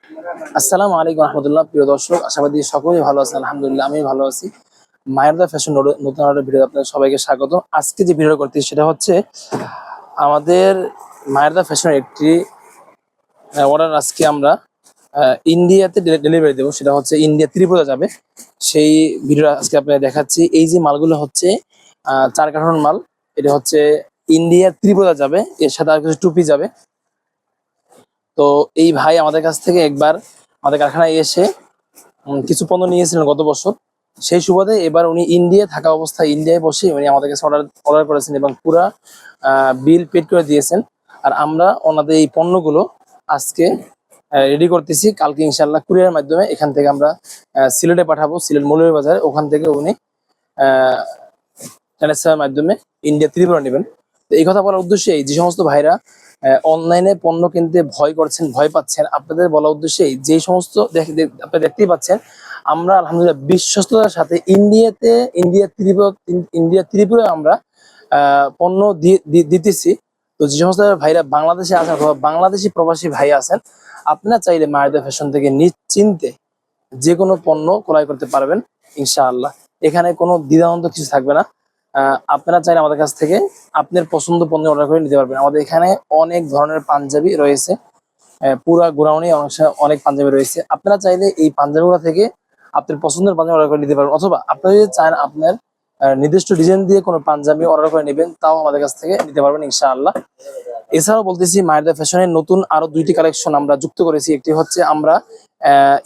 আসসালামু আলাইকুম রহমতুল্লাহ। প্রিয় দর্শক, আশাবাদী সকলেই ভালো আছেন। আলহামদুলিল্লাহ আমি ভালো আছি। মায়েরদা ফ্যাশন নতুন একটা ভিডিও আপনাদের সবাইকে স্বাগত। আজকে যে ভিডিও করতেছি সেটা হচ্ছে আমাদের মায়েরদা ফ্যাশনের একটি অর্ডার আজকে আমরা ইন্ডিয়াতে ডেলিভারি দেবো। সেটা হচ্ছে ইন্ডিয়া ত্রিপুরা যাবে। সেই ভিডিও আজকে আপনাদের দেখাচ্ছি। এই যে মালগুলো হচ্ছে 4 কার্টন মাল। এটা হচ্ছে ইন্ডিয়া ত্রিপুরা যাবে, এর সাথে আর কিছু টুপি যাবে। তো এই ভাই আমাদের কাছ থেকে একবার আমাদের কারখানায় এসে কিছু পণ্য নিয়েছিলেন গত বছর। সেই সুবাদে এবার উনি ইন্ডিয়া থাকা অবস্থায় ইন্ডিয়ায় বসে উনি আমাদের কাছে অর্ডার করেছেন এবং পুরা বিল পেড করে দিয়েছেন। আর আমরা ওনাদের এই পণ্যগুলো আজকে রেডি করতেছি। কালকে ইনশাল্লাহ কুরিয়ার মাধ্যমে এখান থেকে আমরা সিলেটে পাঠাবো, সিলেট মৌলভীবাজার। ওখান থেকে উনি ট্রান্সফারের মাধ্যমে ইন্ডিয়া ত্রিপুরা নেবেন। তো এই কথা বলার উদ্দেশ্যে যে সমস্ত ভাইরা অনলাইনে পণ্য কিনতে ভয় করছেন, ভয় পাচ্ছেন, আপনাদের বলা উদ্দেশ্যে যে সমস্ত আপনি দেখতেই পাচ্ছেন আমরা আলহামদুলিল্লাহ বিশ্বস্ততার সাথে ইন্ডিয়া ত্রিপুরা আমরা পণ্য দিতেছি। তো যে সমস্ত ভাইরা বাংলাদেশে আছেন অথবা বাংলাদেশি প্রবাসী ভাই আছেন, আপনারা চাইলে মায়েদের ফ্যাশন থেকে নিশ্চিন্তে যে কোনো পণ্য ক্রয় করতে পারবেন ইনশাআল্লাহ। এখানে কোনো দ্বিধাদ্বন্দ্ব কিছু থাকবে না। আপনারা চাইলে আমাদের কাছ থেকে আপনার পছন্দ পণ্য অর্ডার করে নিতে পারবেন। আমাদের এখানে অনেক ধরনের পাঞ্জাবি রয়েছে, পুরা গোডাউনে অনেক পাঞ্জাবি রয়েছে। আপনারা চাইলে এই পাঞ্জাবিগুলো থেকে আপনার পছন্দের পাঞ্জাবি অর্ডার করে নিতে পারবেন, অথবা আপনারা যদি চান আপনার নির্দিষ্ট ডিজাইন দিয়ে কোনো পাঞ্জাবি অর্ডার করে নেবেন, তাও আমাদের কাছ থেকে নিতে পারবেন ইনশাআল্লাহ। এছাড়াও বলতেছি মায়েরদা ফ্যাশনের নতুন আরো 2টি কালেকশন আমরা যুক্ত করেছি। একটি হচ্ছে আমরা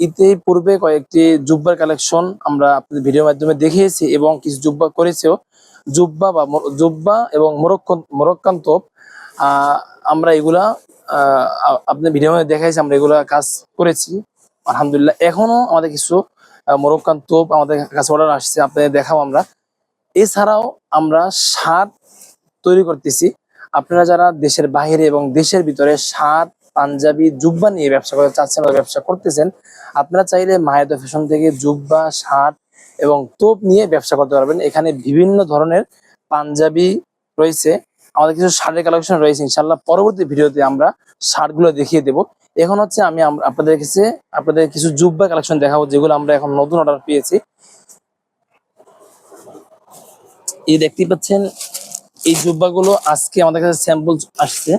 ঈদে পূর্বে কয়েকটি জুব্বার কালেকশন আমরা আপনাদের ভিডিওর মাধ্যমে দেখিয়েছি এবং কিছু জুব্বা করেছেও। জুব্বা এবং মোরক্কান তোপ আমরা এগুলা আপনার ভিডিওর মধ্যে দেখাইছি, আমরা এগুলা কাজ করেছি আলহামদুলিল্লাহ। এখনো আমাদের কিছু মোরক্কান তোপ আমাদের কাছে অর্ডার আসছে, আপনাদের দেখাবো আমরা। এছাড়াও আমরা শার্ট তৈরি করতেছি। আপনারা যারা দেশের বাইরে এবং দেশের ভিতরে শার্ট, পাঞ্জাবি, জুব্বা নিয়ে ব্যবসা করতে চাচ্ছেন বা ব্যবসা করতেছেন, আপনারা চাইলে মায়েদা ফ্যাশন থেকে জুব্বা, শার্ট এবং তোপ নিয়ে ব্যবসা করতে পারবেন। এখানে বিভিন্ন ধরনের পাঞ্জাবি রয়েছে, আমাদের কিছু শার্টের কালেকশন রয়েছে। ইনশাল্লাহ পরবর্তী ভিডিওতে আমরা শার্ট গুলো দেখিয়ে দেবো। এখন হচ্ছে আমি আপনাদের কিছু জুব্বা কালেকশন দেখাবো, যেগুলো আমরা এখন নতুন অর্ডার পেয়েছি। এই দেখতেই পাচ্ছেন এই জুব্বাগুলো আজকে আমাদের কাছে স্যাম্পল আসছে।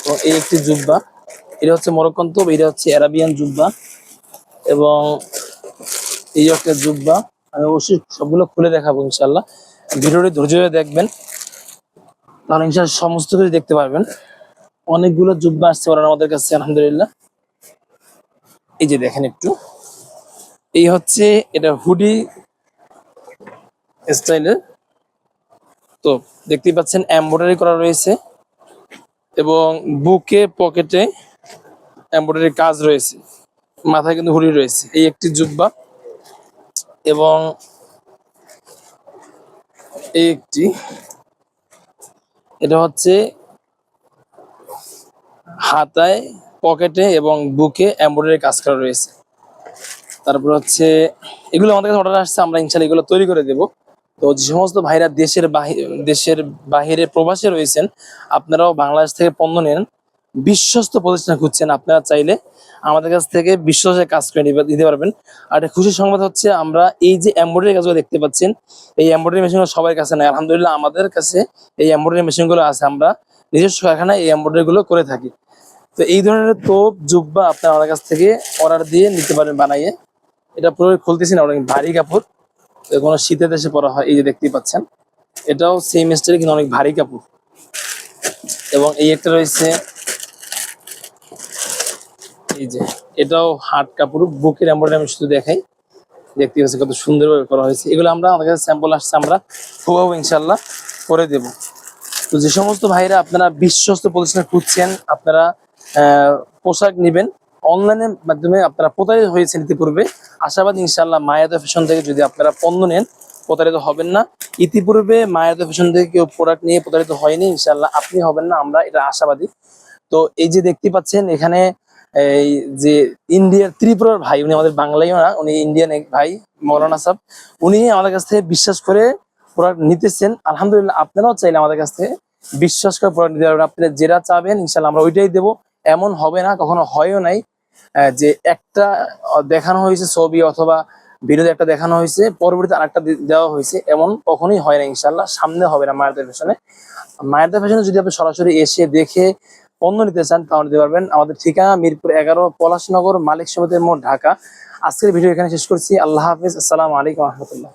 তো এই একটি জুব্বা, এটা হচ্ছে মরক্কান তোপ, এটা হচ্ছে অ্যারাবিয়ান জুব্বা এবং এই একটা জুব্বা। আমি অবশ্যই সবগুলো খুলে দেখাবো ইনশাল্লাহ। ভিডিওটি ধৈর্য ধরে দেখবেন, তাহলে ইনশাল্লাহ সমস্ত কিছু দেখতে পারবেন। অনেকগুলো জুব্বা আসছে ওরা আমাদের কাছে আলহামদুলিল্লাহ। এই যে দেখেন একটু, এই হচ্ছে এটা হুডি স্টাইলের। তো দেখতেই পাচ্ছেন এমব্রয়ডারি করা রয়েছে এবং বুকে পকেটে এমব্রয়ডারি কাজ রয়েছে, মাথায় কিন্তু হুডি রয়েছে। এই একটি জুব্বা এবং এই একটি, এটা হচ্ছে হাতায়, পকেটে এবং বুকে এমব্রয়ডারি কাজ করা রয়েছে। তারপর হচ্ছে এগুলো আমাদের কাছে অর্ডার আসছে, আমরা ইনশাল্লাহ এগুলো তৈরি করে দেব। তো যে সমস্ত ভাইরা দেশের বাহিরে প্রবাসে রয়েছেন, আপনারাও বাংলাদেশ থেকে পণ্য নেন, বিশ্বস্ত প্রতিষ্ঠান খুঁজছেন, আপনারা চাইলে আমাদের কাছ থেকে বিশ্বাসের কাজ করে দিতে পারবেন। আর একটা খুশির সংবাদ হচ্ছে আমরা এই যে এমব্রয়ডারি কাজগুলো দেখতে পাচ্ছেন, এই এমব্রয়ডারি মেশিনগুলো সবার কাছে নাই, আলহামদুলিল্লাহ আমাদের কাছে এই এমব্রয়ডারি মেশিনগুলো আছে। আমরা নিজস্ব কারখানায় এই এমব্রয়ডারি গুলো করে থাকি। তো এই ধরনের তোপ জুব্বা আপনারা আমাদের কাছ থেকে অর্ডার দিয়ে নিতে পারেন বানাইয়ে। এটা পুরো খুলতেছি না, অনেক ভারী কাপড়, কোনো শীতের দেশে পরা হয়। এই যে দেখতেই পাচ্ছেন, এটাও সেম স্টাইল কিন্তু অনেক ভারী কাপড়। এবং এই একটা রয়েছে, এই যে এটাও হার্ড কাপড়, বুকের এমব্রয়ডারি আমি শুধু দেখাই, দেখতে পাচ্ছি কত সুন্দরভাবে করা হয়েছে। এগুলো আমরা আমাদের কাছে স্যাম্পল আসছে, আমরা খুবও ইনশাল্লাহ করে দেব। তো যে সমস্ত ভাইরা আপনারা বিশ্বস্ত প্রতিষ্ঠান খুঁজছেন, আপনারা পোশাক নেবেন, অনলাইনের মাধ্যমে আপনারা প্রতারিত হয়েছেন ইতিপূর্বে, আশাবাদ ইনশাল্লাহ মায়াদা ফ্যাশন থেকে যদি আপনারা পণ্য নেন প্রতারিত হবেন না। ইতিপূর্বে মায়াদা ফ্যাশন থেকে কেউ প্রোডাক্ট নিয়ে প্রতারিত হয়নি, ইনশাল্লাহ আপনি হবেন না, আমরা এটা আশাবাদী। তো এই যে দেখতে পাচ্ছেন এখানে এই যে ইন্ডিয়ার ত্রিপুরার ভাই, উনি আমাদের বাংলাইও না, উনি ইন্ডিয়ান এক ভাই, মৌলানা সাহেব, উনি আমাদের কাছ থেকে বিশ্বাস করে প্রোডাক্ট নিতেছেন। আলহামদুলিল্লাহ আপনারাও চাইলে আমাদের কাছ থেকে বিশ্বাস করে প্রোডাক্ট নিতে পারবেন। আপনারা যেটা চাবেন ইনশাল্লাহ আমরা ওইটাই দেবো, এমন হবে না, কখনো হয়ও নাই। যে একটা দেখানো হয়েছে ছবি অথবা ভিডিওতে একটা দেখানো হয়েছে, পরবর্তীতে আরেকটা দেওয়া হয়েছে, এমন কখনোই হয় না ইনশাল্লাহ, সামনে হবে না মায়েদের ফ্যাশনে। মায়েদের ফ্যাশনে যদি আপনি সরাসরি এসে দেখে পণ্য নিতে চান তাহলে নিতে পারবেন। আমাদের ঠিকানা মিরপুর 11, পলাশনগর, মালিক সমিতির মোড়, ঢাকা। আজকের ভিডিও এখানে শেষ করছি। আল্লাহ হাফিজ, আসসালামু আলাইকুম রহমতুল্লাহ।